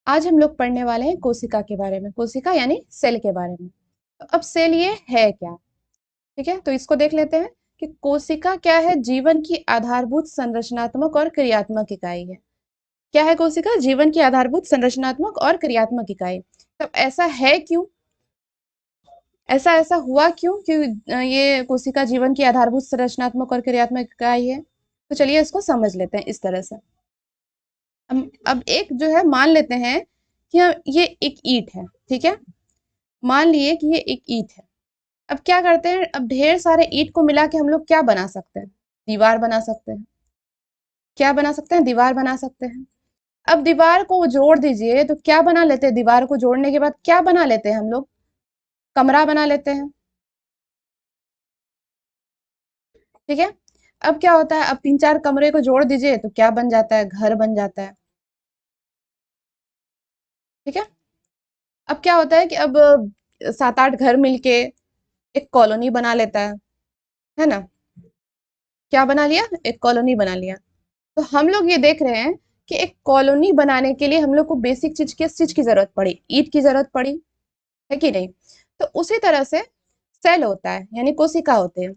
आज हम लोग पढ़ने वाले हैं कोशिका के बारे में, कोशिका यानी सेल के बारे में। तो अब सेल ये है क्या? ठीक है, तो इसको देख लेते हैं कि कोशिका क्या है। जीवन की आधारभूत संरचनात्मक और क्रियात्मक इकाई है। क्या है कोशिका? जीवन की आधारभूत संरचनात्मक और क्रियात्मक इकाई। तब ऐसा है क्यों? ऐसा ऐसा हुआ क्यों कि ये कोशिका जीवन की आधारभूत संरचनात्मक और क्रियात्मक इकाई है? तो चलिए इसको समझ लेते हैं इस तरह से। अब एक जो है मान लेते हैं कि ये एक ईंट है, ठीक है। मान लिए कि ये एक ईंट है। अब क्या करते हैं, अब ढेर सारे ईंट को मिला के हम लोग क्या बना सकते हैं? दीवार बना सकते हैं। क्या बना सकते हैं? दीवार बना सकते हैं। अब दीवार को जोड़ दीजिए तो क्या बना लेते हैं? दीवार को जोड़ने के बाद क्या बना लेते हैं हम लोग? कमरा बना लेते हैं, ठीक है। अब क्या होता है, अब तीन चार कमरे को जोड़ दीजिए तो क्या बन जाता है? घर बन जाता है, ठीक है। अब क्या होता है कि अब सात आठ घर मिलके एक कॉलोनी बना लेता है ना। क्या बना लिया? एक कॉलोनी बना लिया। तो हम लोग ये देख रहे हैं कि एक कॉलोनी बनाने के लिए हम लोग को बेसिक चीज किस चीज की जरूरत पड़ी? ईंट की जरूरत पड़ी, है कि नहीं? तो उसी तरह से सेल होता है, यानी कोशिका होते हैं।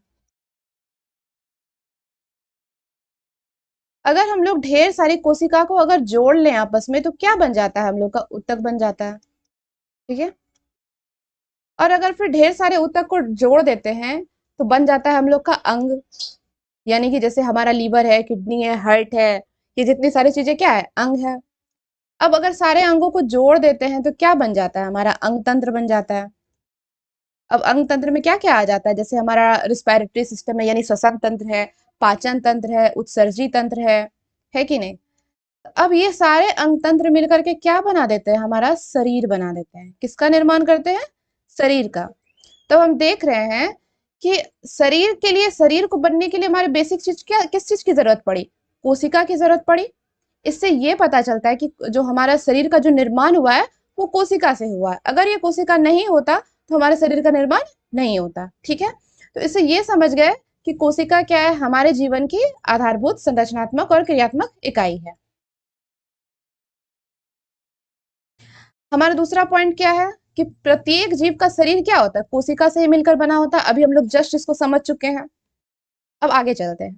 अगर हम लोग ढेर सारी कोशिका को अगर जोड़ लें आपस में तो क्या बन जाता है? हम लोग का ऊतक बन जाता है, ठीक है। और अगर फिर ढेर सारे ऊतक को जोड़ देते हैं तो बन जाता है हम लोग का अंग। यानी कि जैसे हमारा लीवर है, किडनी है, हार्ट है, ये जितनी सारी चीजें क्या है? अंग है। अब अगर सारे अंगों को जोड़ देते हैं तो क्या बन जाता है? हमारा अंग तंत्र बन जाता है। अब अंग तंत्र में क्या क्या आ जाता है? जैसे हमारा रिस्पायरेटरी सिस्टम है, यानी श्वसन तंत्र है, पाचन तंत्र है, उत्सर्जी तंत्र है कि नहीं? अब ये सारे अंग तंत्र मिलकर के क्या बना देते हैं? हमारा शरीर बना देते हैं। किसका निर्माण करते हैं? शरीर का। तो हम देख रहे हैं कि शरीर के लिए, शरीर को बनने के लिए हमारे बेसिक चीज क्या, किस चीज की जरूरत पड़ी? कोशिका की जरूरत पड़ी। इससे ये पता चलता है कि जो हमारा शरीर का जो निर्माण हुआ है वो कोशिका से हुआ है। अगर ये कोशिका नहीं होता तो हमारे शरीर का निर्माण नहीं होता, ठीक है। तो इससे ये समझ गए कि कोशिका क्या है? हमारे जीवन की आधारभूत संरचनात्मक और क्रियात्मक इकाई है। हमारा दूसरा पॉइंट क्या है कि प्रत्येक जीव का शरीर क्या होता है? कोशिका से ही मिलकर बना होता है। अभी हम लोग जस्ट इसको समझ चुके हैं। अब आगे चलते हैं।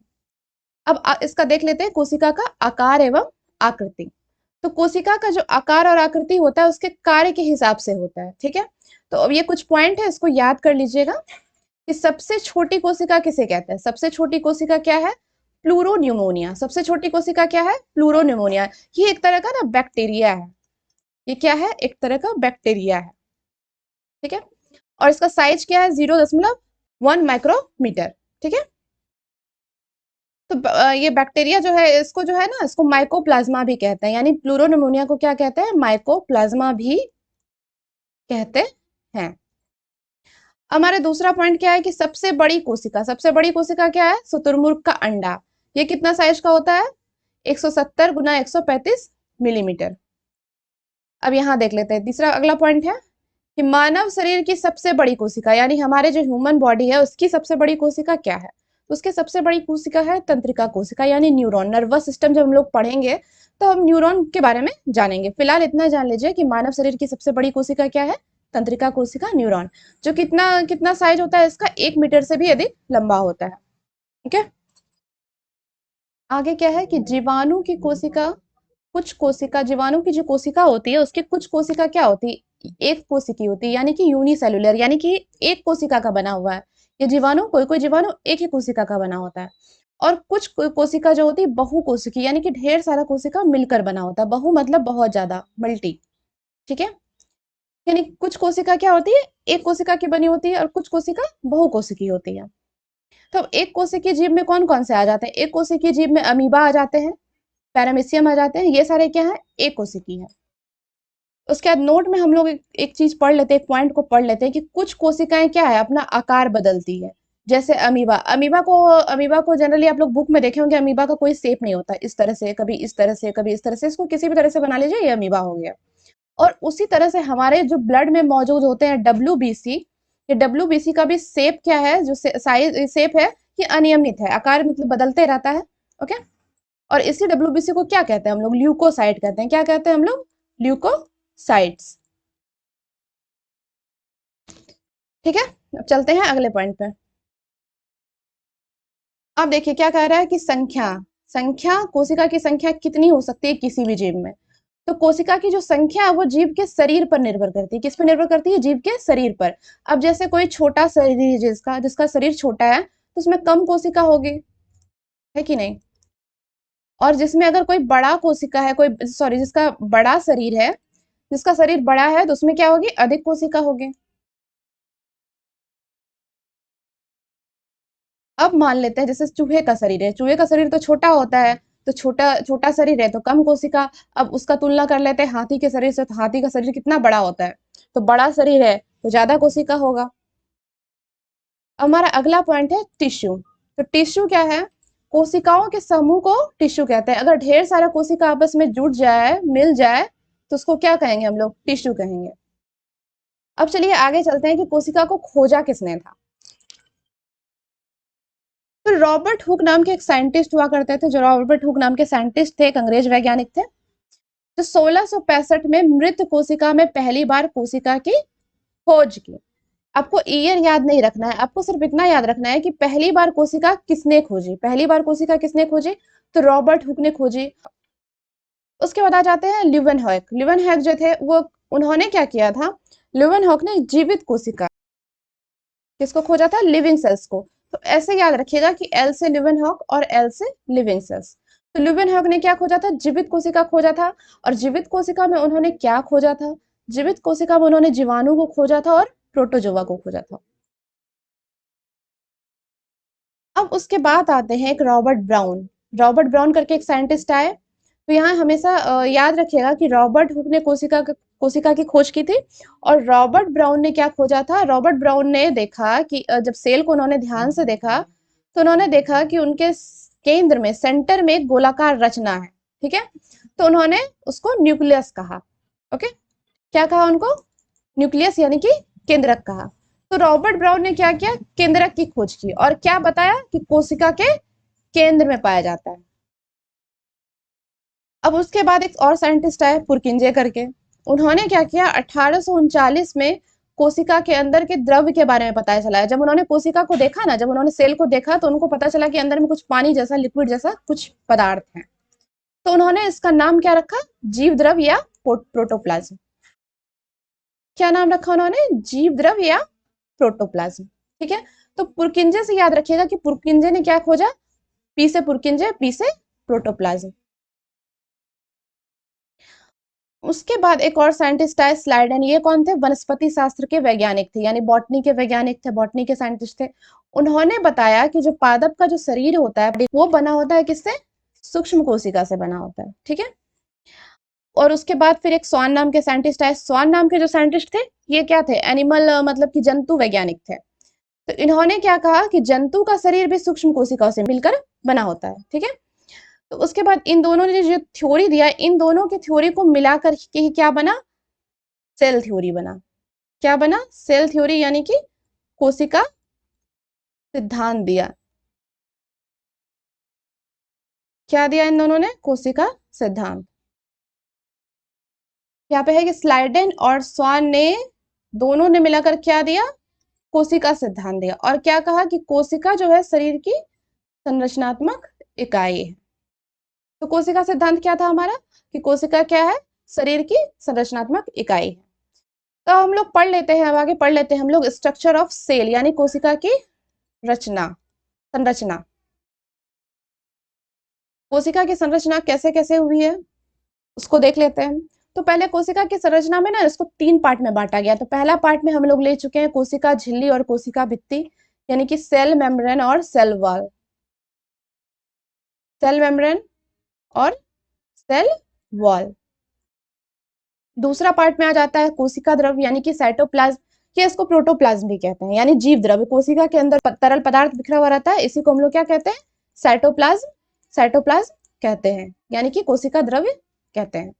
अब इसका देख लेते हैं, कोशिका का आकार एवं आकृति। तो कोशिका का जो आकार और आकृति होता है उसके कार्य के हिसाब से होता है, ठीक है। तो अब ये कुछ पॉइंट है, इसको याद कर लीजिएगा कि सबसे छोटी कोशिका किसे कहते हैं? सबसे छोटी कोशिका क्या है? प्लूरोन्यूमोनिया। सबसे छोटी कोशिका क्या है? प्लूरोन्यूमोनिया। ये एक तरह का ना बैक्टीरिया है। ये क्या है? एक तरह का बैक्टीरिया है, ठीक है। और इसका साइज क्या है? 0.1 माइक्रोमीटर, ठीक है। तो ये बैक्टीरिया जो है, इसको जो है ना, इसको माइकोप्लाज्मा भी कहते हैं। यानी प्लूरोनिमोनिया को क्या कहते हैं? माइकोप्लाज्मा भी कहते हैं। हमारा दूसरा पॉइंट क्या है कि सबसे बड़ी कोशिका, सबसे बड़ी कोशिका क्या है? शुतुरमुर्ग का अंडा। ये कितना साइज का होता है? 170 गुना 135 मिलीमीटर। अब यहाँ देख लेते हैं, तीसरा अगला पॉइंट है कि मानव शरीर की सबसे बड़ी कोशिका, यानी हमारे जो ह्यूमन बॉडी है उसकी सबसे बड़ी कोशिका क्या है? तो उसकी सबसे बड़ी कोशिका है तंत्रिका कोशिका, यानी न्यूरॉन। नर्वस सिस्टम जब हम लोग पढ़ेंगे तो हम न्यूरॉन के बारे में जानेंगे। फिलहाल इतना जान लीजिए कि मानव शरीर की सबसे बड़ी कोशिका क्या है? तंत्रिका कोशिका, न्यूरॉन। जो कितना कितना साइज होता है इसका? 1 मीटर से भी अधिक लंबा होता है, ठीक है। आगे क्या है कि जीवाणु की कोशिका, कुछ कोशिका, जीवाणु की जो कोशिका होती है उसकी कुछ कोशिका क्या होती है? एक कोशिकी होती है, यानी कि यूनिसेलुलर, यानी कि एक कोशिका का बना हुआ है। ये जीवाणु, कोई कोई जीवाणु एक ही कोशिका का बना होता है। और कुछ कोशिका जो होती है बहुकोशिकी, यानी कि ढेर सारा कोशिका मिलकर बना होता है। बहु मतलब बहुत ज्यादा, मल्टी, ठीक है। यानी कुछ कोशिका क्या होती है? एक कोशिका की बनी होती है और कुछ कोशिका बहुकोशिकी होती है। तो एक कोशिकीय जीव में कौन कौन से आ जाते हैं? एक कोशिकीय जीव में अमीबा आ जाते हैं, पैरामीशियम आ जाते हैं। ये सारे क्या है? एक कोशिकीय है। उसके बाद नोट में हम लोग एक चीज पढ़ लेते हैं, एक पॉइंट को पढ़ लेते हैं कि कुछ कोशिकाएं क्या है? अपना आकार बदलती है। जैसे अमीबा, अमीबा को जनरली आप लोग बुक में देखे होंगे, अमीबा का कोई शेप नहीं होता। इस तरह से, कभी इस तरह से, कभी इस तरह से, इसको किसी भी तरह से बना लीजिए, ये अमीबा हो गया। और उसी तरह से हमारे जो ब्लड में मौजूद होते हैं डब्ल्यूबीसी, ये डब्ल्यूबीसी का भी शेप क्या है? जो साइज शेप है ये अनियमित है, आकार मतलब बदलते रहता है, ओके। और इसी डब्ल्यूबीसी को क्या कहते हैं हम लोग? ल्यूकोसाइट कहते हैं। क्या कहते हैं हम लोग? ल्यूकोसाइट्स। ठीक है, अब चलते हैं अगले पॉइंट पे। अब देखिए क्या कह रहा है कि संख्या, संख्या कोशिका की संख्या कितनी हो सकती है किसी भी जीव में। तो कोशिका की जो संख्या है वो जीव के शरीर पर निर्भर करती है। किस पर निर्भर करती है? जीव के शरीर पर। अब जैसे कोई छोटा शरीर है जिसका जिसका शरीर छोटा है तो उसमें कम कोशिका होगी, है कि नहीं? और जिसमें अगर कोई बड़ा कोशिका है, कोई सॉरी जिसका बड़ा शरीर है, जिसका शरीर बड़ा है तो उसमें क्या होगी? अधिक कोशिका होगी। अब मान लेते हैं जैसे चूहे का शरीर है, चूहे का शरीर तो छोटा होता है, तो छोटा छोटा शरीर है तो कम कोशिका। अब उसका तुलना कर लेते हैं हाथी के शरीर से, तो हाथी का शरीर कितना बड़ा होता है, तो बड़ा शरीर है तो ज्यादा कोशिका होगा। अब हमारा अगला पॉइंट है टिश्यू। तो टिश्यू क्या है? कोशिकाओं के समूह को टिश्यू कहते हैं। अगर ढेर सारा कोशिका आपस में जुड़ जाए, मिल जाए, तो उसको क्या कहेंगे हम लोग? टिश्यू कहेंगे। अब चलिए आगे चलते हैं कि कोशिका को खोजा किसने था। तो रॉबर्ट हुक नाम के एक साइंटिस्ट हुआ करते थे, जो रॉबर्ट हुक नाम के साइंटिस्ट थे, एक अंग्रेज वैज्ञानिक थे, जो 1665 में मृत कोशिका में पहली बार कोशिका की खोज की। आपको ईयर याद नहीं रखना है, आपको सिर्फ इतना याद रखना है कि पहली बार कोशिका किसने खोजी, पहली बार कोशिका किसने खोजी? तो रॉबर्ट हुक ने खोजी। उसके बाद आ जाते हैं ल्यूवेनहॉक। ल्यूवेनहॉक जो थे वो, उन्होंने क्या किया था? ल्यूवेनहॉक ने जीवित कोशिका, किसको खोजा था? लिविंग सेल्स को। तो ऐसे याद रखिएगा कि एल से ल्यूवेनहॉक और एल से लिविंग सेल्स। तो ल्यूवेनहॉक ने क्या खोजा था? जीवित कोशिका खोजा था। और जीवित कोशिका में उन्होंने क्या खोजा था? जीवित कोशिका में उन्होंने जीवाणु को खोजा था और प्रोटोजोआ को खोजा था। अब उसके बाद आते हैं एक रॉबर्ट ब्राउन। रॉबर्ट ब्राउन करके एक साइंटिस्ट आए। तो यहाँ हमेशा याद रखिएगा कि रॉबर्ट हुक ने कोशिका की खोज की थी। और रॉबर्ट ब्राउन ने क्या खोजा था? रॉबर्ट ब्राउन ने देखा कि जब सेल को उन्होंने ध्यान से देखा, तो उन्होंने देखा कि उनके केंद्र में, सेंटर में एक गोलाकार रचना है। ठीक है, तो उन्होंने उसको न्यूक्लियस कहा। ओके, क्या कहा उनको? न्यूक्लियस यानी कि केंद्रक कहा। तो रॉबर्ट ब्राउन ने क्या किया? केंद्रक की खोज की और क्या बताया कि कोशिका के केंद्र में पाया जाता है। अब उसके बाद एक और साइंटिस्ट आए पुरकिंजे करके। उन्होंने क्या किया? 1839 में कोशिका के अंदर के द्रव्य के बारे में पता चला है। जब उन्होंने कोशिका को देखा ना, जब उन्होंने सेल को देखा, तो उनको पता चला कि अंदर में कुछ पानी जैसा, लिक्विड जैसा कुछ पदार्थ है। तो उन्होंने इसका नाम क्या रखा? जीव द्रव्य या प्रोटोप्लाज्म। क्या नाम रखा उन्होंने? जीव द्रव्य या प्रोटोप्लाज्म। ठीक है, तो पुरकिंजे से याद रखिएगा कि पुरकिंजे ने क्या खोजा? पी से पुरकिंजे, पी से प्रोटोप्लाज्म। उसके बाद एक और साइंटिस्ट आए, स्लाइडेन। ये कौन थे? वनस्पति शास्त्र के वैज्ञानिक थे, यानी बॉटनी के वैज्ञानिक थे, बॉटनी के साइंटिस्ट थे। उन्होंने बताया कि जो पादप का जो शरीर होता है वो बना होता है किससे? सूक्ष्म कोशिका से बना होता है। ठीक है, और उसके बाद फिर एक स्वान नाम के साइंटिस्ट आए। स्वान नाम के जो साइंटिस्ट थे, ये क्या थे? एनिमल मतलब कि जंतु वैज्ञानिक थे। तो इन्होंने क्या कहा कि जंतु का शरीर भी सूक्ष्म कोशिकाओं से मिलकर बना होता है। ठीक है, तो उसके बाद इन दोनों ने जो थ्योरी दिया, इन दोनों की थ्योरी को मिलाकर के ही क्या बना? सेल थ्योरी बना। क्या बना? सेल थ्योरी, यानी कि कोशिका सिद्धांत दिया। क्या दिया इन दोनों ने? कोशिका सिद्धांत। यहाँ पे है कि स्लाइडेन और स्वान ने, दोनों ने मिलाकर क्या दिया? कोशिका सिद्धांत दिया। और क्या कहा कि कोशिका जो है शरीर की संरचनात्मक इकाई है। तो कोशिका सिद्धांत क्या था हमारा? कि कोशिका क्या है? शरीर की संरचनात्मक इकाई है। तो हम लोग पढ़ लेते हैं, अब आगे पढ़ लेते हैं हम लोग स्ट्रक्चर ऑफ सेल, यानी कोशिका की रचना, संरचना। कोशिका की संरचना कैसे कैसे हुई है उसको देख लेते हैं। तो पहले कोशिका की संरचना में ना इसको 3 पार्ट में बांटा गया। तो पहला पार्ट में हम लोग ले चुके हैं कोशिका झिल्ली और कोशिका भित्ति, यानी कि सेल मेम्ब्रेन और सेल वॉल। सेल मेम्ब्रेन और सेल वॉल। दूसरा पार्ट में आ जाता है कोशिका द्रव्य, यानी कि साइटोप्लाज्म, या इसको प्रोटोप्लाज्म भी कहते हैं, यानी जीव द्रव्य। कोशिका के अंदर तरल पदार्थ बिखरा हुआ रहता है, इसी को हम लोग क्या कहते हैं? साइटोप्लाज्म, साइटोप्लाज्म कहते हैं, यानी कि कोशिका द्रव्य कहते हैं।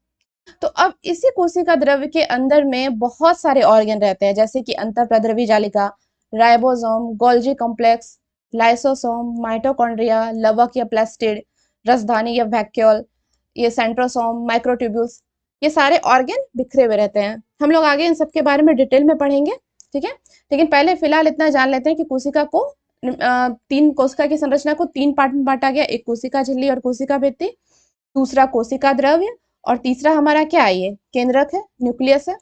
तो अब इसी कोशिका द्रव्य के अंदर में बहुत सारे ऑर्गन रहते हैं, जैसे कि अंतःप्रद्रवी जालिका, ribosome, Golgi complex, lysosome, mitochondria, लवक या प्लास्टिड, रसधानी या वैक्यूल, ये सेंट्रोसोम, माइक्रोट्यूब्यूल्स, ये सारे ऑर्गन बिखरे हुए रहते हैं। हम लोग आगे इन सब के बारे में डिटेल में पढ़ेंगे, ठीक है। लेकिन पहले फिलहाल इतना जान लेते हैं कि कोशिका को तीन कोशिका की संरचना को तीन पार्ट में बांटा गया। एक कोशिका झिल्ली और कोशिका भित्ति, दूसरा कोशिका द्रव्य, और तीसरा हमारा क्या है, ये केंद्रक है, न्यूक्लियस है।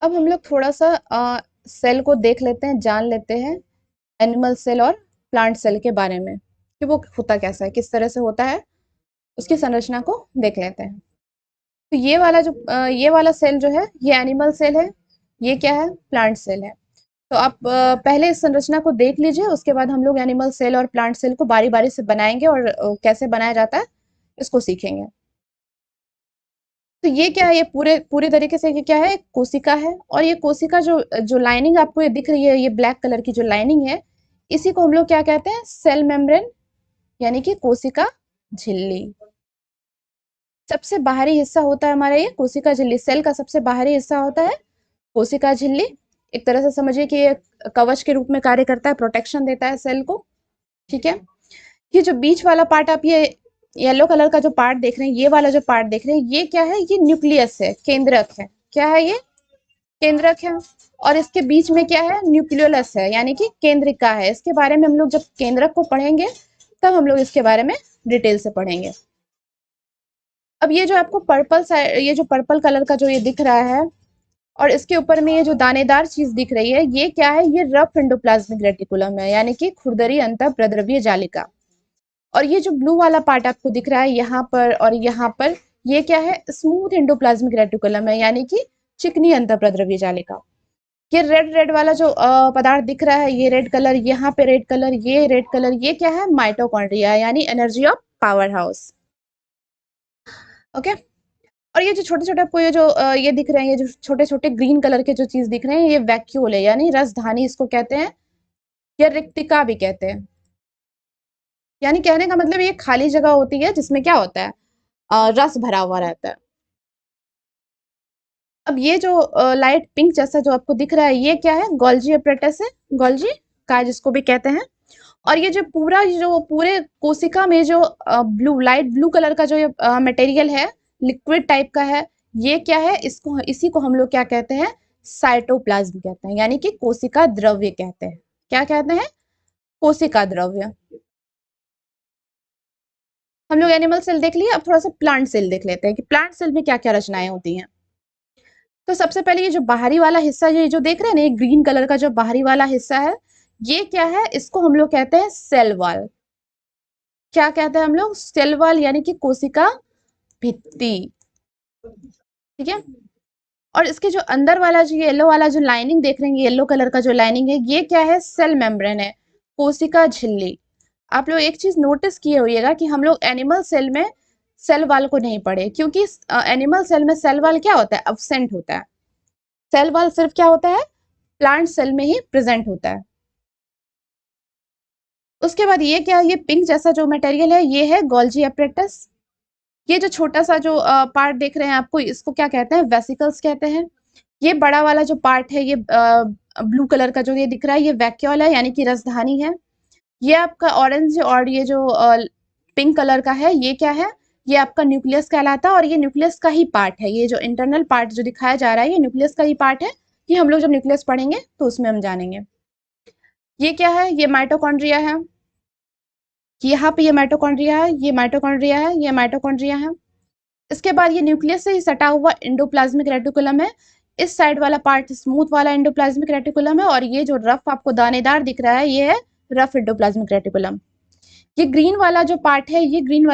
अब हम लोग थोड़ा सा सेल को देख लेते हैं, जान लेते हैं एनिमल सेल और प्लांट सेल के बारे में कि वो होता कैसा है, किस तरह से होता है, उसकी संरचना को देख लेते हैं। तो ये वाला सेल जो है ये एनिमल सेल है, ये क्या है, प्लांट सेल है। तो आप पहले इस संरचना को देख लीजिए, उसके बाद हम लोग एनिमल सेल और प्लांट सेल को बारी बारी से बनाएंगे और कैसे बनाया जाता है इसको सीखेंगे। तो ये क्या है, ये पूरे पूरे तरीके से ये क्या है, कोशिका है। और ये कोशिका जो जो लाइनिंग आपको ये दिख रही है, ये ब्लैक कलर की जो लाइनिंग है, इसी को हम लोग क्या कहते हैं, सेल मेम्ब्रेन, यानी कि कोशिका झिल्ली। सबसे बाहरी हिस्सा होता है हमारा ये कोशिका झिल्ली। सेल का सबसे बाहरी हिस्सा होता है कोशिका झिल्ली। एक तरह से समझिए कि ये कवच के रूप में कार्य करता है, प्रोटेक्शन देता है सेल को, ठीक है। ये जो बीच वाला पार्ट आप ये येलो कलर का जो पार्ट देख रहे हैं, ये वाला जो पार्ट देख रहे हैं, ये क्या है, ये न्यूक्लियस है, केंद्रक है। क्या है ये, केंद्रक है। और इसके बीच में क्या है, न्यूक्लियोलस है, यानी कि केंद्रिका है। इसके बारे में हम लोग जब केंद्रक को पढ़ेंगे तब हम लोग इसके बारे में डिटेल से पढ़ेंगे। अब ये जो आपको ये जो पर्पल कलर का जो ये दिख रहा है और इसके ऊपर में ये जो दानेदार चीज दिख रही है, ये क्या है, ये रफ एंडोप्लाज्मिक रेटिकुलम है, यानी कि खुरदरी अंतःप्रद्रव्य जालिका। और ये जो ब्लू वाला पार्ट आपको दिख रहा है यहाँ पर और यहाँ पर, ये क्या है, स्मूथ एंडोप्लाज्मिक रेटिकुलम है, यानी कि चिकनी अंतःप्रद्रव्य जालिका। ये रेड रेड वाला जो पदार्थ दिख रहा है, ये रेड कलर, यहाँ पे रेड कलर, ये रेड कलर, ये क्या है, माइटोकॉन्ड्रिया, यानी energy of power house. Okay. और ये जो छोटे छोटे आपको ये जो ये दिख रहे हैं, ये जो छोटे छोटे ग्रीन कलर के जो चीज दिख रहे हैं, ये वैक्यूल है, यानी रसधानी इसको कहते हैं, या रिक्तिका भी कहते हैं। यानी कहने का मतलब ये खाली जगह होती है जिसमें क्या होता है, रस भरा हुआ रहता है। अब ये जो लाइट पिंक जैसा जो आपको दिख रहा है, ये क्या है, गोल्जी एपरेटस है, गोल्जी काय जिसको भी कहते हैं। और ये जो पूरे कोशिका में जो ब्लू लाइट ब्लू कलर का जो ये मटेरियल है, लिक्विड टाइप का है, ये क्या है, इसको इसी को हम लोग क्या कहते हैं, साइटोप्लाज्म कहते हैं, यानी कि कोशिका द्रव्य कहते हैं। क्या कहते हैं, कोशिका द्रव्य। हम लोग एनिमल सेल देख लिए, अब थोड़ा सा प्लांट सेल देख लेते हैं कि प्लांट सेल में क्या क्या रचनाएं होती हैं। तो सबसे पहले ये जो बाहरी वाला हिस्सा, ये जो देख रहे हैं ना, ये ग्रीन कलर का जो बाहरी वाला हिस्सा है, ये क्या है, इसको हम लोग कहते हैं सेल वॉल। क्या कहते हैं हम लोग, सेल वॉल, यानी कि कोशिका भित्ति, ठीक है। और इसके जो अंदर वाला जो येलो वाला जो लाइनिंग देख रहे हैं, येलो कलर का जो लाइनिंग है, ये क्या है, सेल मेम्ब्रेन है, कोशिका झिल्ली। आप लोग एक चीज नोटिस किए होइएगा कि हम लोग एनिमल सेल में सेल वॉल को नहीं पढ़े, क्योंकि एनिमल सेल में सेल वॉल क्या होता है, अब्सेंट होता है। सेल वॉल सिर्फ क्या होता है, प्लांट सेल में ही प्रेजेंट होता है। उसके बाद ये क्या है, ये पिंक जैसा जो मटेरियल है, ये है गोल्जी एपरेटस। ये जो छोटा सा जो पार्ट देख रहे हैं आपको, इसको क्या कहते हैं, वेसिकल्स कहते हैं। ये बड़ा वाला जो पार्ट है, ये ब्लू कलर का जो ये दिख रहा है, ये वैक्यूल है, यानी कि रसधानी है। ये आपका ऑरेंज और ये जो पिंक कलर का है, ये क्या है, ये आपका न्यूक्लियस कहलाता है। और ये न्यूक्लियस का ही पार्ट है, ये जो इंटरनल पार्ट जो दिखाया जा रहा है, ये न्यूक्लियस का ही पार्ट है। ये हम लोग जब न्यूक्लियस पढ़ेंगे तो उसमें हम जानेंगे। ये क्या है, ये माइटोकॉन्ड्रिया है, यहाँ पे ये माइटोकॉन्ड्रिया है, ये माइटोकॉन्ड्रिया है, ये माइटोकॉन्ड्रिया है। इसके बाद ये न्यूक्लियस से ही सटा हुआ एंडोप्लाज्मिक रेटिकुलम है। इस साइड वाला पार्ट स्मूथ वाला एंडोप्लाज्मिक रेटिकुलम है, और ये जो रफ आपको दानेदार दिख रहा है, ये है रफ एंडोप्लाज्मिक रेटिकुलम। ये ग्रीन वाला जो पार्ट है, ये ग्रीन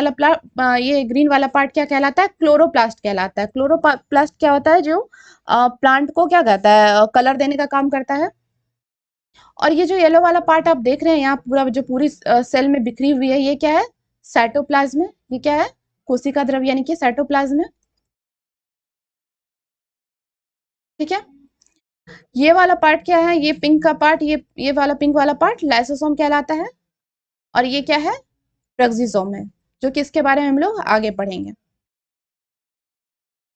वाला पार्ट क्या कहलाता है, क्लोरोप्लास्ट कहलाता है। क्लोरोप्लास्ट क्या होता है, जो प्लांट को क्या कहता है, कलर देने का काम करता है। और ये जो येलो वाला पार्ट आप देख रहे हैं यहाँ, जो पूरी सेल में बिखरी हुई है, ये क्या है, साइटोप्लाज्म है। ये क्या है, कोशिका द्रव्य, यानी कि साइटोप्लाज्म है, ठीक है। ये वाला पार्ट क्या है, ये पिंक का पार्ट, ये वाला पिंक वाला पार्ट लाइसोसोम कहलाता है। और ये क्या है, प्रोक्सिसोम है, जो कि इसके बारे में हम लोग आगे पढ़ेंगे।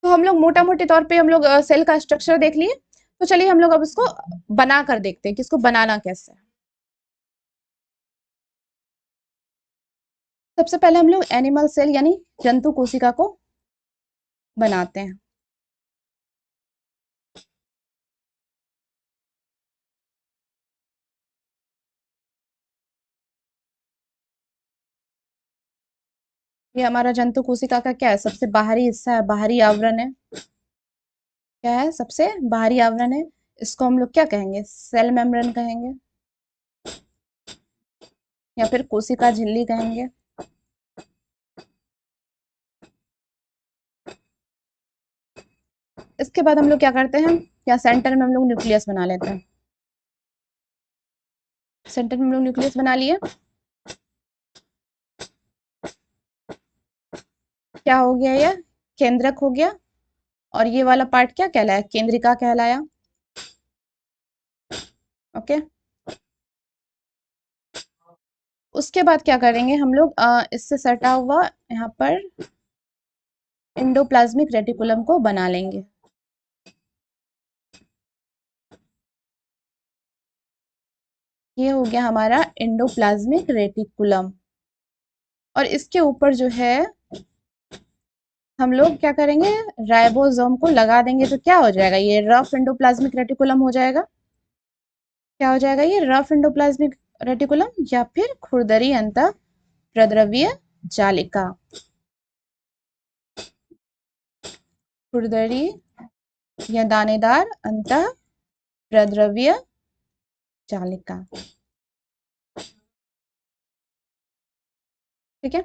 तो हम लोग मोटा मोटे तौर पे हम लोग सेल का स्ट्रक्चर देख लिए। तो चलिए हम लोग अब इसको बना कर देखते हैं कि इसको बनाना कैसे है। सबसे पहले हम लोग एनिमल सेल यानी जंतु कोशिका को बनाते हैं। ये हमारा जंतु कोशिका का क्या है, सबसे बाहरी हिस्सा है, बाहरी आवरण है। क्या है, सबसे बाहरी आवरण है। इसको हम लोग क्या कहेंगे, सेल मेम्ब्रेन कहेंगे, या फिर कोशिका झिल्ली कहेंगे। इसके बाद हम लोग क्या करते हैं, या सेंटर में हम लोग न्यूक्लियस बना लेते हैं। सेंटर में हम लोग न्यूक्लियस बना लिए। क्या हो गया, ये केंद्रक हो गया। और ये वाला पार्ट क्या कहलाया, केंद्रिका कहलाया। ओके। उसके बाद क्या करेंगे हम लोग, इससे सटा हुआ यहाँ पर एंडोप्लाज्मिक रेटिकुलम को बना लेंगे। ये हो गया हमारा एंडोप्लाज्मिक रेटिकुलम। और इसके ऊपर जो है हम लोग क्या करेंगे, राइबोसोम को लगा देंगे, तो क्या हो जाएगा, ये रफ एंडोप्लाज्मिक रेटिकुलम हो जाएगा। क्या हो जाएगा, ये रफ एंडोप्लाज्मिक रेटिकुलम, या फिर खुरदरी अंतः प्रद्रव्य जालिका। खुरदरी या दानेदार अंतः प्रद्रव्य जालिका। ठीक है।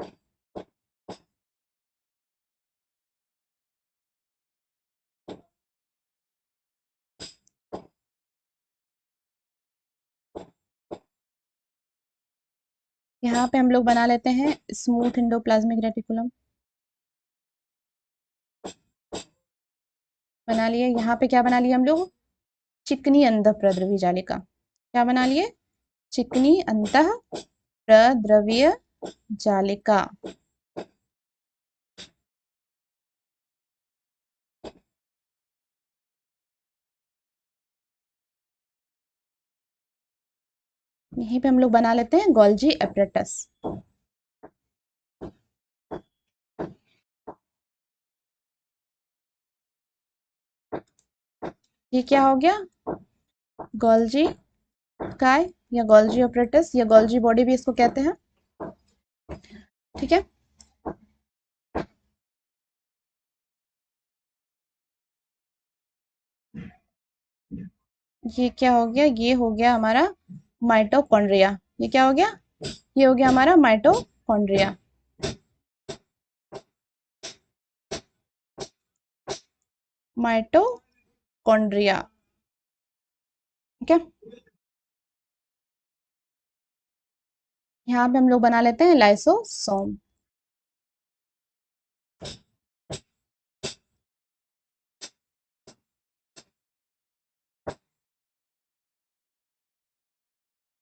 यहाँ पे हम लोग बना लेते हैं स्मूथ एंडोप्लाज्मिक रेटिकुलम। बना लिए। यहाँ पे क्या बना लिए हम लोग, चिकनी अंतः प्रद्रव्य जालिका। क्या बना लिए, चिकनी अंतः प्रद्रव्य जालिका। यहीं पे हम लोग बना लेते हैं गोल्जी एपरेटस। ये क्या हो गया, गोल्जी काय या गोल्जी एपरेटस या गोल्जी बॉडी भी इसको कहते हैं। ठीक है। ये क्या हो गया, ये हो गया हमारा माइटोकॉन्ड्रिया। ये क्या हो गया, ये हो गया हमारा माइटोकॉन्ड्रिया। माइटोकॉन्ड्रिया। ठीक है। यहाँ पे हम लोग बना लेते हैं लाइसोसोम।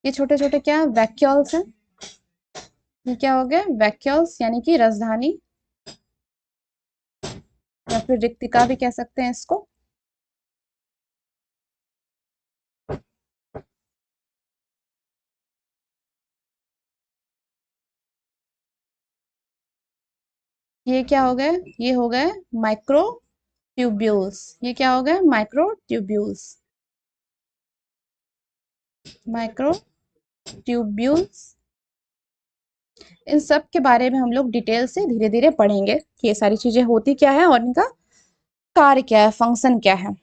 ये छोटे छोटे क्या वैक्यूल्स हैं। ये क्या हो गए, वैक्यूल्स यानी कि राजधानी, या फिर रिक्तिका भी कह सकते हैं इसको। ये क्या हो गए, ये हो गए माइक्रो ट्यूब्यूल्स। ये क्या हो गए, माइक्रो ट्यूब्यूल्स। Microtubules. इन सब के बारे में हम लोग डिटेल से धीरे धीरे पढ़ेंगे कि ये सारी चीजें होती क्या है और इनका कार्य क्या है, फंक्शन क्या है।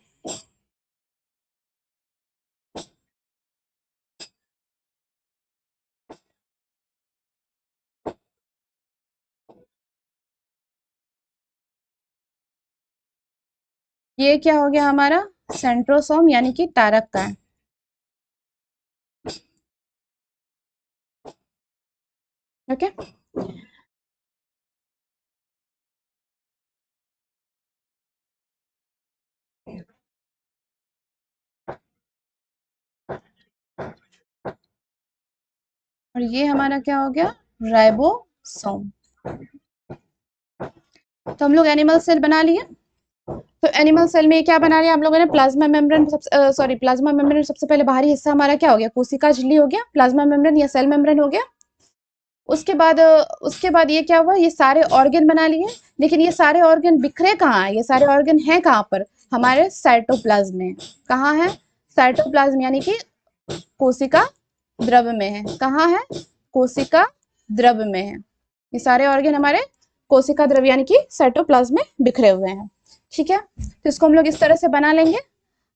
ये क्या हो गया हमारा, सेंट्रोसोम यानी कि तारक का है। ओके। और ये हमारा क्या हो गया, राइबोसोम। तो हम लोग एनिमल सेल बना लिए। तो एनिमल सेल में क्या बना लिया हम लोगों ने, plasma membrane, sorry plasma membrane सबसे पहले बाहरी हिस्सा हमारा क्या हो गया, कोशिका झिल्ली हो गया, प्लाज्मा मेम्ब्रेन या सेल मेम्ब्रेन हो गया। उसके बाद ये क्या हुआ, ये सारे ऑर्गन बना लिए। लेकिन ये सारे ऑर्गन बिखरे कहाँ हैं? ये सारे ऑर्गन हैं कहाँ पर? हमारे साइटोप्लाज्म में। कहाँ है? साइटोप्लाज्म यानी कि कोशिका द्रव में है। कहाँ है? कोशिका द्रव में है। ये सारे ऑर्गन हमारे कोशिका द्रव यानी कि साइटोप्लाज्म में बिखरे हुए हैं। ठीक है, तो इसको हम लोग इस तरह से बना लेंगे।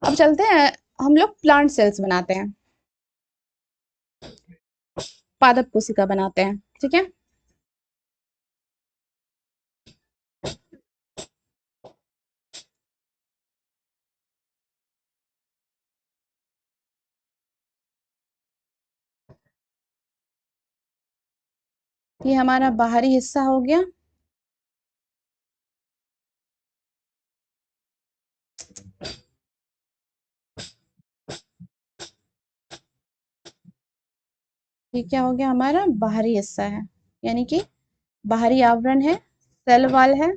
अब चलते हैं, हम लोग प्लांट सेल्स बनाते हैं, पादप कोशिका बनाते हैं। ठीक है, ये हमारा बाहरी हिस्सा हो गया। ये क्या हो गया? हमारा बाहरी हिस्सा है, यानी कि बाहरी आवरण है, सेल वॉल है।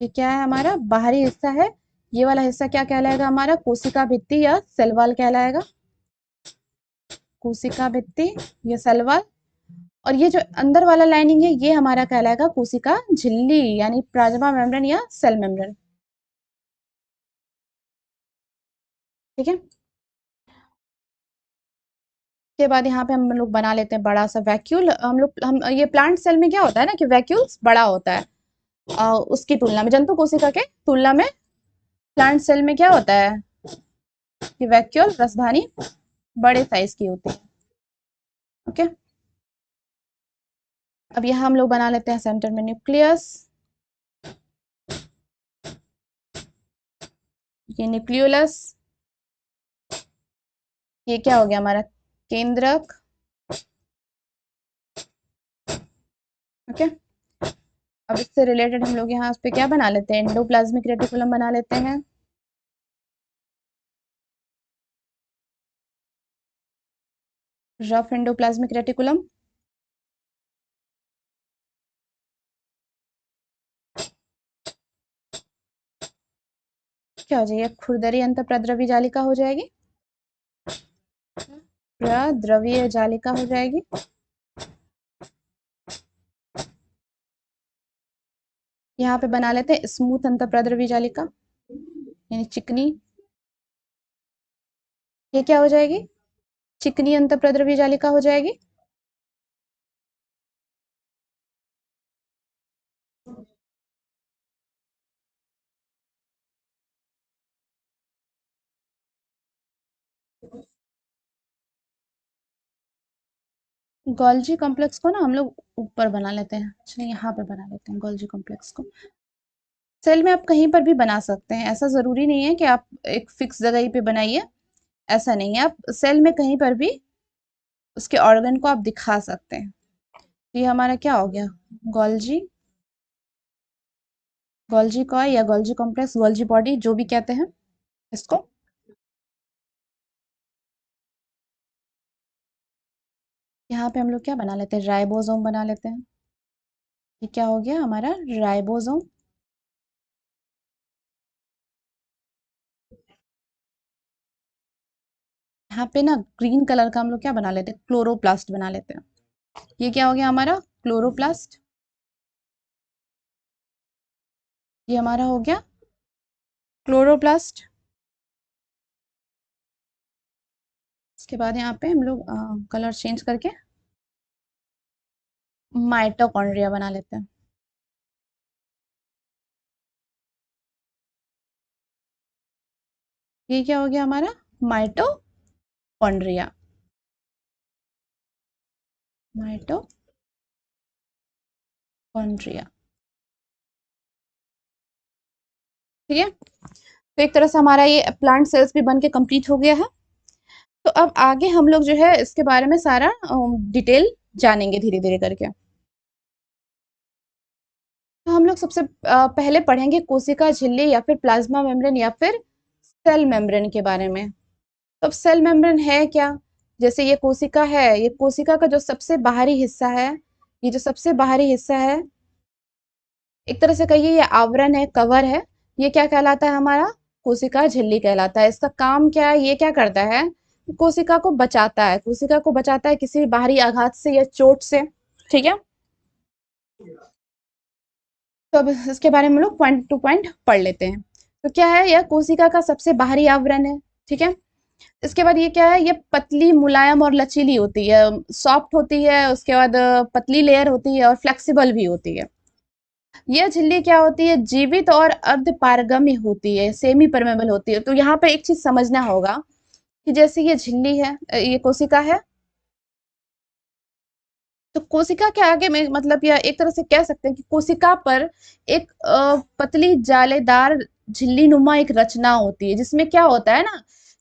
ये क्या है? हमारा बाहरी हिस्सा है। ये वाला हिस्सा क्या कहलाएगा? हमारा कोशिका भित्ति या सेल वॉल कहलाएगा। कोशिका भित्ति या सेल वॉल। और ये जो अंदर वाला लाइनिंग है, ये हमारा कहलाएगा कोशिका झिल्ली यानी प्लाज्मा मेम्ब्रेन या सेल मेम्ब्रेन। ठीक है, के बाद यहाँ पे हम लोग बना लेते हैं बड़ा सा वैक्यूल। हम ये प्लांट सेल में क्या होता है ना कि वैक्यूल्स बड़ा होता है उसकी तुलना में, जंतु कोशिका के तुलना में प्लांट सेल में क्या होता है कि वैक्यूल रसधानी बड़े साइज की होती है। ओके, अब यहाँ हम लोग बना लेते हैं सेंटर में न्यूक्लियस। ये न्यूक्लियोलस। ये क्या हो गया? हमारा केंद्रक। ओके, अब इससे रिलेटेड हम लोग यहाँ पे क्या बना लेते हैं? एंडोप्लाज्मिक रेटिकुलम बना लेते हैं। Rough endoplasmic reticulum. क्या हो जाएगी? खुरदरी अंतःप्रद्रवी जालिका हो जाएगी, प्रद्रवीय जालिका हो जाएगी। यहाँ पे बना लेते हैं स्मूथ अंतःप्रद्रवी जालिका यानी चिकनी। ये क्या हो जाएगी? चिकनी अंतःप्रद्रवी जालिका हो जाएगी। गोल्जी कॉम्प्लेक्स को ना हम लोग ऊपर बना लेते हैं। चलिए यहाँ पे बना लेते हैं गोल्जी कॉम्प्लेक्स को। सेल में आप कहीं पर भी बना सकते हैं, ऐसा जरूरी नहीं है कि आप एक फिक्स जगह ही पे बनाइए। ऐसा नहीं है, आप सेल में कहीं पर भी उसके ऑर्गन को आप दिखा सकते हैं। तो ये हमारा क्या हो गया? गोल्जी, गोल्जी कॉय या गोल्जी कॉम्प्लेक्स, गोल्जी बॉडी जो भी कहते हैं इसको। यहाँ पे हम लोग क्या बना लेते हैं? राइबोसोम बना लेते हैं। ये क्या हो गया? हमारा राइबोसोम। यहाँ पे ना ग्रीन कलर का हम लोग क्या बना लेते हैं? क्लोरोप्लास्ट बना लेते हैं। ये क्या हो गया? हमारा क्लोरोप्लास्ट। ये हमारा हो गया क्लोरोप्लास्ट। इसके बाद यहाँ पे हम लोग कलर चेंज करके माइटोकॉन्ड्रिया बना लेते हैं। ये क्या हो गया? हमारा माइटोकॉन्ड्रिया। माइटोकॉन्ड्रिया। ठीक है, तो एक तरह से हमारा ये प्लांट सेल्स भी बन के कंप्लीट हो गया है। तो अब आगे हम लोग जो है इसके बारे में सारा डिटेल जानेंगे धीरे धीरे करके। तो हम लोग सबसे पहले पढ़ेंगे कोशिका झिल्ली या फिर प्लाज्मा मेम्ब्रेन या फिर सेल मेम्ब्रेन के बारे में। तो अब सेल मेम्ब्रेन है क्या? जैसे ये कोशिका है, ये कोशिका का जो सबसे बाहरी हिस्सा है, ये जो सबसे बाहरी हिस्सा है, एक तरह से कहिए ये आवरण है, कवर है। ये क्या कहलाता है? हमारा कोशिका झिल्ली कहलाता है। इसका काम क्या है? ये क्या करता है? कोशिका को बचाता है, कोशिका को बचाता है किसी बाहरी आघात से या चोट से। ठीक है, तो अब इसके बारे में हम लोग पॉइंट टू पॉइंट पढ़ लेते हैं। तो क्या है, यह कोशिका का सबसे बाहरी आवरण है, ठीक है। इसके बाद ये क्या है, ये पतली, मुलायम और लचीली होती है, सॉफ्ट होती है, उसके बाद पतली लेयर होती है और फ्लेक्सिबल भी होती है। यह झिल्ली क्या होती है, जीवित और अर्ध पारगम्य होती है, सेमी परमेबल होती है। तो यहाँ पे एक चीज समझना होगा कि जैसे ये झिल्ली है, ये कोशिका है, तो कोशिका के आगे में मतलब या एक तरह से कह सकते हैं कि कोशिका पर एक पतली जालेदार झिल्ली नुमा एक रचना होती है, जिसमें क्या होता है ना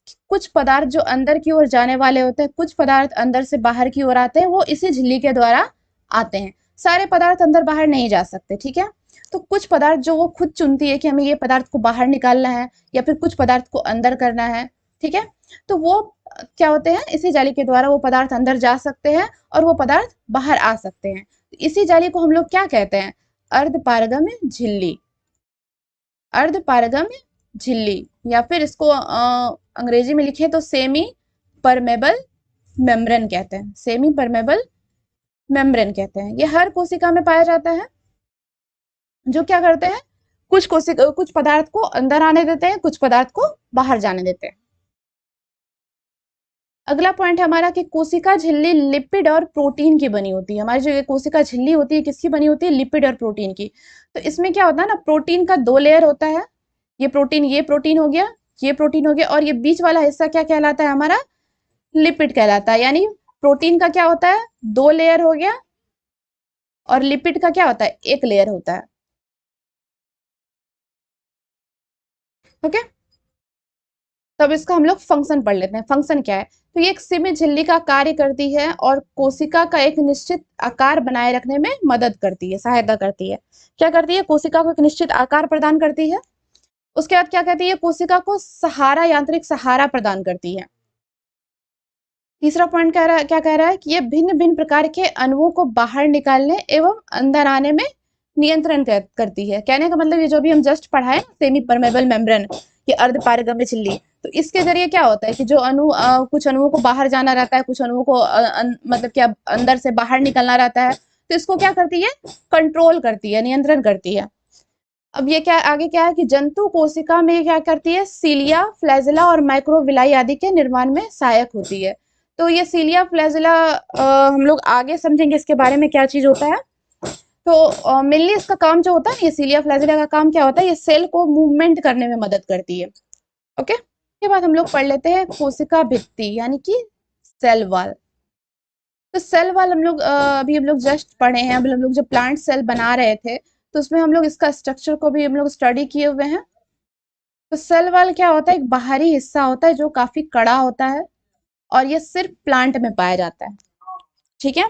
कि कुछ पदार्थ जो अंदर की ओर जाने वाले होते हैं, कुछ पदार्थ अंदर से बाहर की ओर आते हैं, वो इसी झिल्ली के द्वारा आते हैं। सारे पदार्थ अंदर बाहर नहीं जा सकते, ठीक है। तो कुछ पदार्थ जो वो खुद चुनती है कि हमें ये पदार्थ को बाहर निकालना है या फिर कुछ पदार्थ को अंदर करना है, ठीक है। तो वो क्या होते हैं, इसी जाली के द्वारा वो पदार्थ अंदर जा सकते हैं और वो पदार्थ बाहर आ सकते हैं। इसी जाली को हम लोग क्या कहते हैं, अर्धपारगम्य झिल्ली। अर्धपारगम्य झिल्ली, या फिर इसको अंग्रेजी में लिखे तो सेमी परमेबल मेम्ब्रेन कहते हैं, सेमी परमेबल मेम्ब्रेन कहते हैं। ये हर कोशिका में पाया जाता है, जो क्या करते हैं, कुछ कोशिका कुछ पदार्थ को अंदर आने देते हैं, कुछ पदार्थ को बाहर जाने देते हैं। अगला पॉइंट है हमारा कि कोशिका झिल्ली लिपिड और प्रोटीन की बनी होती है। हमारी जो ये कोशिका झिल्ली होती है किसकी बनी होती है, लिपिड और प्रोटीन की। तो इसमें क्या होता है ना, प्रोटीन का दो लेयर होता है, ये प्रोटीन हो गया, ये प्रोटीन हो गया, और ये बीच वाला हिस्सा क्या कहलाता है हमारा, लिपिड कहलाता है। यानी प्रोटीन का क्या होता है, दो लेयर हो गया, और लिपिड का क्या होता है, एक लेयर होता है। ओके, तब इसका हम लोग फंक्शन पढ़ लेते हैं। फंक्शन क्या है, तो ये एक सीमित झिल्ली का कार्य करती है और कोशिका का एक निश्चित आकार बनाए रखने में मदद करती है, सहायता करती है। क्या करती है, कोशिका को एक निश्चित आकार प्रदान करती है। उसके बाद क्या कहती है, कोशिका को सहारा, यांत्रिक सहारा प्रदान करती है। तीसरा पॉइंट कह रहा है, क्या कह रहा है कि ये भिन्न भिन्न प्रकार के अणुओं को बाहर निकालने एवं अंदर आने में नियंत्रण करती है। कहने का मतलब ये जो भी हम जस्ट पढ़ा है, सेमी परमेबल मेम्ब्रेन, ये अर्धपारगम्य झिल्ली, तो इसके जरिए क्या होता है कि जो अणु कुछ अणुओं को बाहर जाना रहता है, कुछ अणुओं को मतलब क्या अंदर से बाहर निकलना रहता है, तो इसको क्या करती है, कंट्रोल करती है, नियंत्रण करती है। अब ये क्या आगे क्या है कि जंतु कोशिका में क्या करती है, सीलिया, फ्लैजेला और माइक्रोविलाई आदि के निर्माण में सहायक होती है। तो ये सीलिया, फ्लैजेला हम लोग आगे समझेंगे इसके बारे में क्या चीज होता है। तो मेनली इसका काम जो होता है, ये सीलिया फ्लैजेला का काम क्या होता है, ये सेल को मूवमेंट करने में मदद करती है। ओके, के बाद हम लोग पढ़ लेते हैं कोशिका भित्ति, यानी कि सेल वॉल। तो सेल वॉल हम लोग अभी हम लोग जस्ट पढ़े हैं, अभी हम लोग जो प्लांट सेल बना रहे थे, तो उसमें हम लोग इसका स्ट्रक्चर को भी हम लोग स्टडी किए हुए हैं। तो सेल वॉल क्या होता है, एक बाहरी हिस्सा होता है जो काफी कड़ा होता है, और ये सिर्फ प्लांट में पाया जाता है, ठीक है।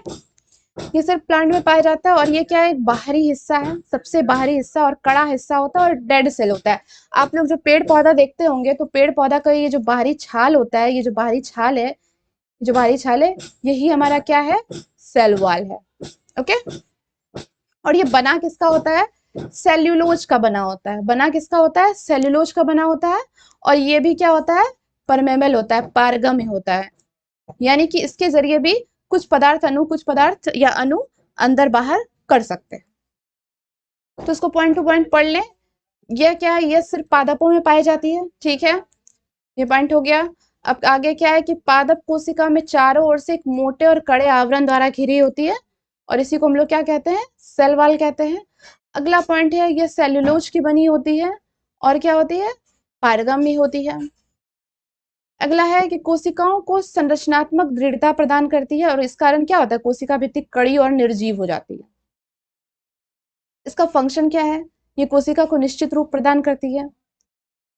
ये सिर्फ प्लांट में पाया जाता है, और ये क्या है, एक बाहरी हिस्सा है, सबसे बाहरी हिस्सा, और कड़ा हिस्सा होता है, और डेड सेल होता है। आप लोग जो पेड़ पौधा देखते होंगे, तो पेड़ पौधा का ये जो बाहरी छाल होता है, ये जो बाहरी छाल है, जो बाहरी छाल है, यही हमारा क्या है, सेल वॉल है। ओके, और ये बना किसका होता है, सेल्यूलोज का बना होता है। बना किसका होता है, सेल्यूलोज का बना होता है, और ये भी क्या होता है, परमेबल होता है, पारगम्य होता है। यानी कि इसके जरिए भी कुछ पदार्थ या अणु अंदर बाहर कर सकते हैं। तो इसको पॉइंट टू पॉइंट पढ़ लें। यह क्या है, यह सिर्फ पादपों में पाई जाती है, ठीक है, ये पॉइंट हो गया। अब आगे क्या है कि पादप कोशिका में चारों ओर से एक मोटे और कड़े आवरण द्वारा घिरी होती है, और इसी को हम लोग क्या कहते हैं, सेल वॉल कहते हैं। अगला पॉइंट है, ये सेल्यूलोज की बनी होती है, और क्या होती है, पारगम्य होती है। अगला है कि कोशिकाओं को संरचनात्मक दृढ़ता प्रदान करती है, और इस कारण क्या होता है, कोशिका भित्ति कड़ी और निर्जीव हो जाती है। इसका फंक्शन क्या है, ये कोशिका को निश्चित रूप प्रदान करती है।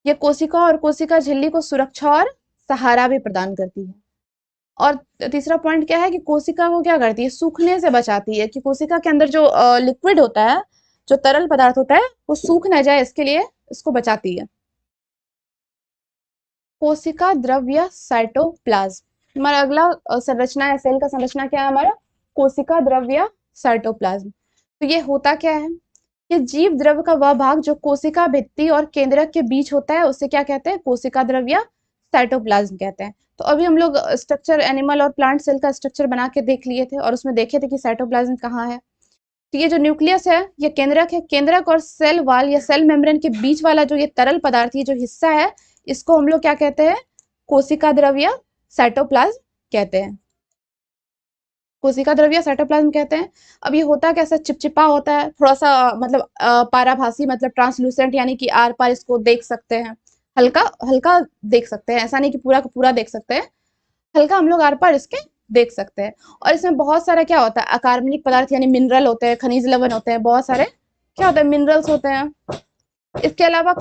ये कोशिका और कोशिका झिल्ली को सुरक्षा और सहारा भी प्रदान करती है। और तीसरा पॉइंट क्या है कि कोशिका को क्या करती है, सूखने से बचाती है, कि कोशिका के अंदर जो लिक्विड होता है, जो तरल पदार्थ होता है, वो सूख ना जाए, इसके लिए इसको बचाती है। कोशिका द्रव्य साइटोप्लाज्म, हमारा अगला संरचना है, सेल का संरचना क्या है हमारा, कोशिका द्रव्य साइटोप्लाज्म। तो ये होता क्या है, ये जीव द्रव्य का वह भाग जो कोशिका भित्ति और केंद्रक के बीच होता है, उसे क्या कहते हैं, कोशिका द्रव्य साइटोप्लाज्म कहते हैं। तो अभी हम लोग स्ट्रक्चर एनिमल और प्लांट सेल का स्ट्रक्चर बना के देख लिए थे, और उसमें देखे थे कि साइटोप्लाज्म कहाँ है। तो ये जो न्यूक्लियस है ये केंद्रक है। केंद्रक और सेल वाल या सेल मेम्ब्रेन के बीच वाला जो ये तरल पदार्थ, ये जो हिस्सा है, इसको हम लोग क्या कहते हैं? कोशिका द्रव या साइटोप्लाज्म कहते हैं। कोशिका द्रव या साइटोप्लाज्म कहते हैं। अब ये होता कैसा? चिपचिपा होता है, थोड़ा सा मतलब पाराभासी, मतलब ट्रांसलूसेंट, यानी कि आर पार इसको देख सकते हैं, हल्का हल्का देख सकते हैं, ऐसा नहीं कि पूरा का पूरा देख सकते हैं, हल्का हम लोग आर पार इसके देख सकते हैं। और इसमें बहुत सारा क्या होता है? अकार्बनिक पदार्थ यानी मिनरल होते हैं, खनिज लवण होते हैं, बहुत सारे क्या होते हैं? मिनरल्स होते हैं। इसके अलावा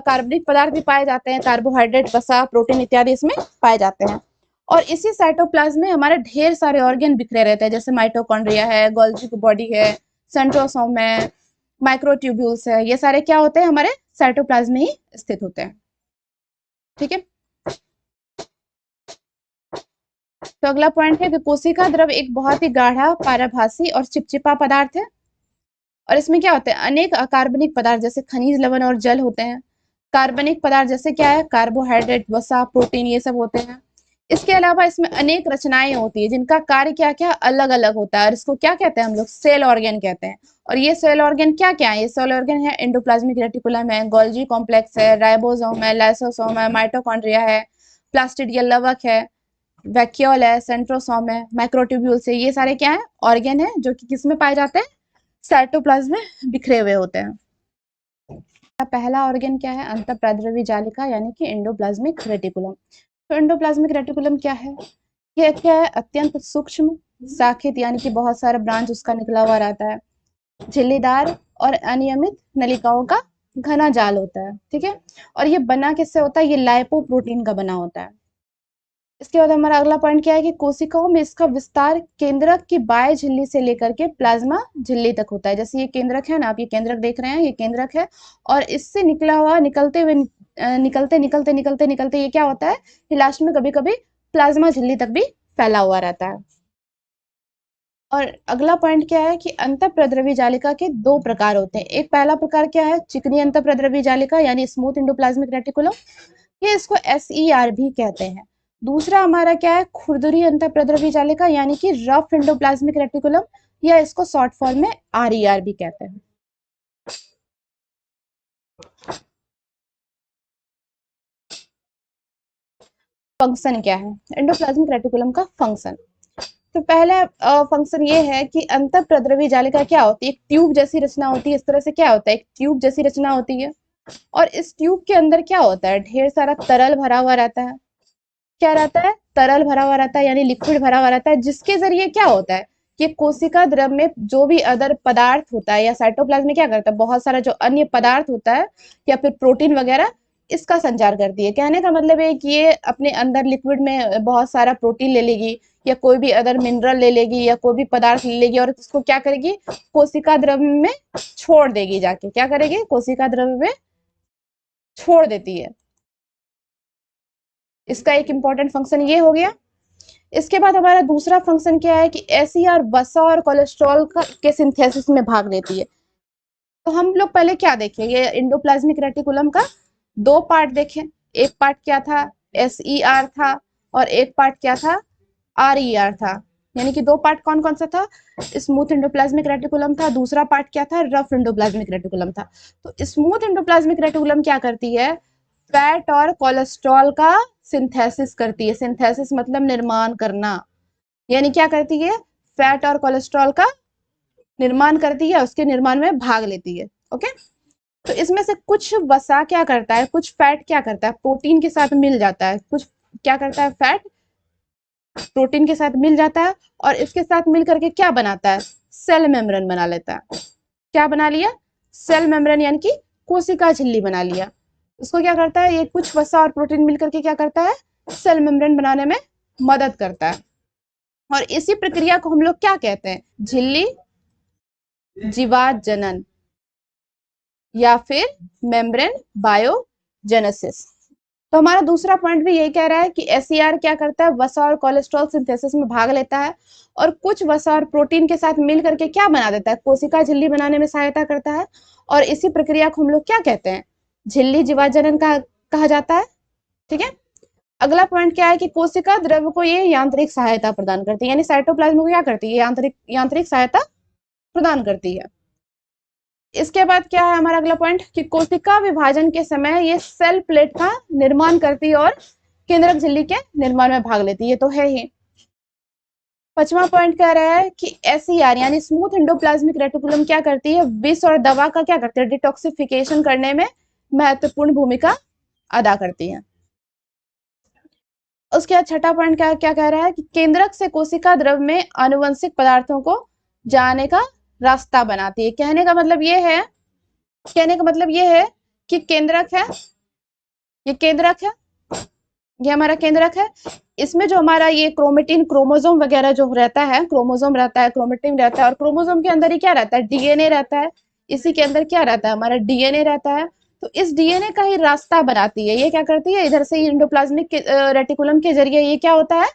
कार्बनिक पदार्थ भी पाए जाते हैं, कार्बोहाइड्रेट, वसा, प्रोटीन इत्यादि इसमें पाए जाते हैं। और इसी साइटोप्लाज्म में हमारे ढेर सारे ऑर्गन बिखरे रहते हैं, जैसे माइटोकॉन्ड्रिया है, गोल्गी बॉडी है, सेंट्रोसोम है, माइक्रोट्यूब्यूल्स है, ये सारे क्या होते हैं? हमारे साइटोप्लाज्म में ही स्थित होते हैं। ठीक है, तो अगला पॉइंट है कि कोशिका द्रव एक बहुत ही गाढ़ा, पारभासी और चिपचिपा पदार्थ है। और इसमें क्या होता है? अनेक अकार्बनिक पदार्थ जैसे खनिज लवण और जल होते हैं। कार्बनिक पदार्थ जैसे क्या है? कार्बोहाइड्रेट, वसा, प्रोटीन, ये सब होते हैं। इसके अलावा इसमें अनेक रचनाएं होती है जिनका कार्य क्या क्या अलग अलग होता है, और इसको क्या कहते हैं हम लोग? सेल ऑर्गन कहते हैं। और ये सेल ऑर्गन क्या क्या है? ये सेल ऑर्गन है एंडोप्लाज्मिक रेटिकुलम है, गोल्गी कॉम्प्लेक्स है, राइबोसोम है, लाइसोसोम है, माइटोकॉन्ड्रिया है, प्लास्टिड या लवक है, वैक्यूल है, सेंट्रोसोम है, माइक्रोट्यूब्यूल्स है, ये सारे क्या है? ऑर्गन है जो कि किस में पाए जाते हैं? साइटोप्लाज्म में बिखरे हुए होते हैं। पहला ऑर्गन क्या है? अंतःप्राद्रवी जालिका यानी कि एंडोप्लाज्मिक रेटिकुलम। तो एंडोप्लाज्मिक रेटिकुलम क्या है? ये क्या है? अत्यंत सूक्ष्म, शाखित यानी कि बहुत सारा ब्रांच उसका निकला हुआ रहता है, झिल्लीदार और अनियमित नलिकाओं का घना जाल होता है। ठीक है, और ये बना किससे होता है? ये लाइपोप्रोटीन का बना होता है। इसके बाद हमारा अगला पॉइंट क्या है कि कोशिकाओं में इसका विस्तार केंद्रक की बाह्य झिल्ली से लेकर के प्लाज्मा झिल्ली तक होता है। जैसे ये केंद्रक है ना, आप ये केंद्रक देख रहे हैं, ये केंद्रक है, और इससे निकला हुआ निकलते हुए निकलते निकलते निकलते निकलते ये क्या होता है? ये लास्ट में कभी कभी प्लाज्मा झिल्ली तक भी फैला हुआ रहता है। और अगला पॉइंट क्या है कि अंतःप्रद्रवी जालिका के दो प्रकार होते हैं। एक पहला प्रकार क्या है? चिकनी अंतःप्रद्रवी जालिका यानी स्मूथ एंडोप्लाज्मिक रेटिकुलम, ये इसको SER भी कहते हैं। दूसरा हमारा क्या है? खुरदुरी अंतःप्रद्रवी जालिका यानी कि रफ एंडोप्लाज्मिक रेटिकुलम, या इसको शॉर्ट फॉर्म में RER भी कहते हैं। फंक्शन क्या है एंडोप्लाज्मिक रेटिकुलम का? फंक्शन, तो पहला फंक्शन ये है कि अंतःप्रद्रवी जालिका क्या होती है? एक ट्यूब जैसी रचना होती है। इस तरह से क्या होता है? एक ट्यूब जैसी रचना होती है, और इस ट्यूब के अंदर क्या होता है? ढेर सारा तरल भरा हुआ रहता है। क्या रहता है? तरल भरा हुआ रहता है, यानी लिक्विड भरा हुआ रहता है, जिसके जरिए क्या होता है? कि कोशिका द्रव में जो भी अदर पदार्थ होता है, या साइटोप्लाज्म में क्या करता है? बहुत सारा जो अन्य पदार्थ होता है या फिर प्रोटीन वगैरह, इसका संचार करती है। कहने का मतलब है कि ये अपने अंदर लिक्विड में बहुत सारा प्रोटीन ले लेगी, या कोई भी अदर मिनरल ले लेगी, या कोई भी पदार्थ ले लेगी, और इसको क्या करेगी? कोशिका द्रव में छोड़ देगी, जाके क्या करेगी? कोशिका द्रव में छोड़ देती है। इसका एक इंपॉर्टेंट फंक्शन ये हो गया। इसके बाद हमारा दूसरा फंक्शन क्या है कि SER वसा और कोलेस्ट्रॉल के सिंथेसिस में भाग लेती है। तो हम लोग पहले क्या देखें? ये एंडोप्लाज्मिक रेटिकुलम का दो पार्ट देखें। एक पार्ट क्या था? SER था, और एक पार्ट क्या था? RER था। यानी कि दो पार्ट कौन कौन सा था? स्मूथ एंडोप्लाज्मिक रेटिकुलम था, दूसरा पार्ट क्या था? रफ एंडोप्लाज्मिक रेटिकुलम था। तो स्मूथ एंडोप्लाज्मिक रेटिकुलम क्या करती है? फैट और कोलेस्ट्रॉल का सिंथेसिस करती है। सिंथेसिस मतलब निर्माण करना, यानी क्या करती है? फैट और कोलेस्ट्रॉल का निर्माण करती है, उसके निर्माण में भाग लेती है। ओके, तो इसमें से कुछ वसा क्या करता है? कुछ फैट क्या करता है? प्रोटीन के साथ मिल जाता है। कुछ क्या करता है? फैट प्रोटीन के साथ मिल जाता है, और इसके साथ मिल करके क्या बनाता है? सेल मेम्ब्रेन बना लेता है। क्या बना लिया? सेल मेम्ब्रेन, यानी कि कोशिका झिल्ली बना लिया। इसको क्या करता है? ये कुछ वसा और प्रोटीन मिल करके क्या करता है? सेल मेम्ब्रेन बनाने में मदद करता है। और इसी प्रक्रिया को हम लोग क्या कहते हैं? झिल्ली जीवात जनन, या फिर मेम्ब्रेन बायोजेनेसिस। तो हमारा दूसरा पॉइंट भी यही कह रहा है कि SER क्या करता है? वसा और कोलेस्ट्रॉल सिंथेसिस में भाग लेता है, और कुछ वसा और प्रोटीन के साथ मिल करके क्या बना देता है? कोशिका झिल्ली बनाने में सहायता करता है। और इसी प्रक्रिया को हम लोग क्या कहते हैं? झिल्ली जीवात जनन कहा जाता है। ठीक है, अगला पॉइंट क्या है कि कोशिका द्रव को ये यांत्रिक सहायता प्रदान करती है, यानी साइटोप्लाज्म को क्या करती है? यांत्रिक यांत्रिक सहायता प्रदान करती है। इसके बाद क्या है हमारा अगला पॉइंट कि कोशिका विभाजन के समय ये सेल प्लेट का निर्माण करती है और केंद्रक झिल्ली के निर्माण में भाग लेती है, ये तो है ही। 5वां पॉइंट कह रहा है कि SER यानी स्मूथ एंडोप्लाज्मिक रेटिकुलम क्या करती है, विष और दवा का क्या करती है, डिटॉक्सिफिकेशन करने में महत्वपूर्ण भूमिका अदा करती है। उसके बाद 6ठा पॉइंट क्या क्या कह रहा है कि केंद्रक से कोशिका द्रव में आनुवंशिक पदार्थों को जाने का रास्ता बनाती है। कहने का मतलब ये है कि केंद्रक है, ये केंद्रक है, ये हमारा केंद्रक है। इसमें जो हमारा ये क्रोमेटिन क्रोमोसोम वगैरह जो रहता है, क्रोमोसोम रहता है, क्रोमेटिन रहता है, और क्रोमोसोम के अंदर ही क्या रहता है, डीएनए रहता है। इसी के अंदर क्या रहता है, हमारा डीएनए रहता है। तो इस डीएनए का ही रास्ता बनाती है, ये क्या करती है, इधर से एंडोप्लाज्मिक रेटिकुलम के जरिए ये क्या होता है,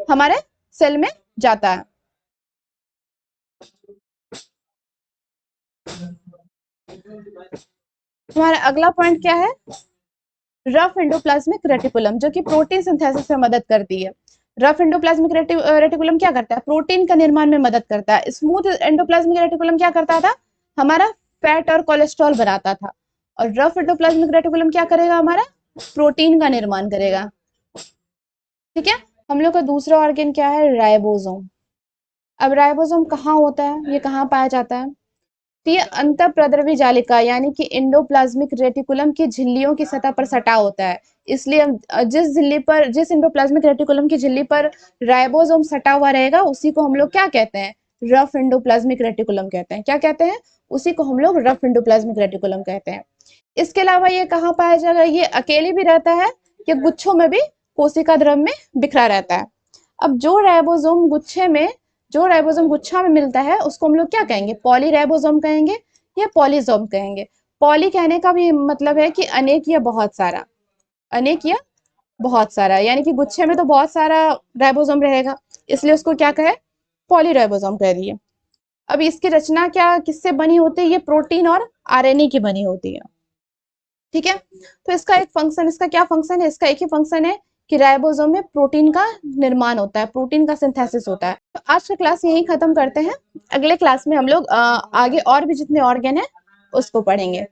हमारे सेल में जाता है। हमारा अगला पॉइंट क्या है, रफ एंडोप्लाज्मिक रेटिकुलम, जो कि प्रोटीन सिंथेसिस में मदद करती है। रफ एंडोप्लाज्मिक रेटिकुलम क्या करता है, प्रोटीन का निर्माण में मदद करता है। स्मूथ एंडोप्लाज्मिक रेटिकुलम क्या करता था, हमारा फैट और कोलेस्ट्रॉल बनाता था। और रफ एंडोप्लाज्मिक रेटिकुलम क्या करेगा, हमारा प्रोटीन का निर्माण करेगा। ठीक है। हम लोग का दूसरा ऑर्गन क्या है, राइबोसोम। अब राइबोसोम कहाँ होता है, ये कहाँ पाया जाता है, तो ये अंतःप्रद्रवी जालिका यानी कि एंडोप्लाज्मिक रेटिकुलम की झिल्लियों की सतह पर सटा होता है। इसलिए हम जिस एंडोप्लाज्मिक रेटिकुलम की झिल्ली पर राइबोसोम सटा हुआ रहेगा, उसी को हम लोग क्या कहते हैं, रफ एंडोप्लाज्मिक रेटिकुलम कहते हैं। क्या कहते हैं, उसी को हम लोग रफ एंडोप्लाज्मिक रेटिकुलम कहते हैं। इसके अलावा ये कहाँ पाया जाएगा, ये अकेले भी रहता है, ये गुच्छों में भी कोशिका द्रव में बिखरा रहता है। अब जो राइबोसोम गुच्छा में मिलता है उसको हम लोग क्या कहेंगे, पॉलीराइबोसोम कहेंगे या पॉलीसोम कहेंगे। पॉली कहने का भी मतलब है कि अनेक या बहुत सारा, अनेक या बहुत सारा, यानी कि गुच्छे में तो बहुत सारा राइबोसोम रहेगा, इसलिए उसको क्या कहे, पॉलीराइबोसोम कह दिए। अब इसकी रचना क्या किससे बनी होती है, ये प्रोटीन और आरएनए की बनी होती है। ठीक है। तो इसका क्या फंक्शन है, इसका एक ही फंक्शन है कि राइबोसोम में प्रोटीन का निर्माण होता है, प्रोटीन का सिंथेसिस होता है। तो आज का क्लास यहीं खत्म करते हैं। अगले क्लास में हम लोग आगे और भी जितने ऑर्गन है उसको पढ़ेंगे।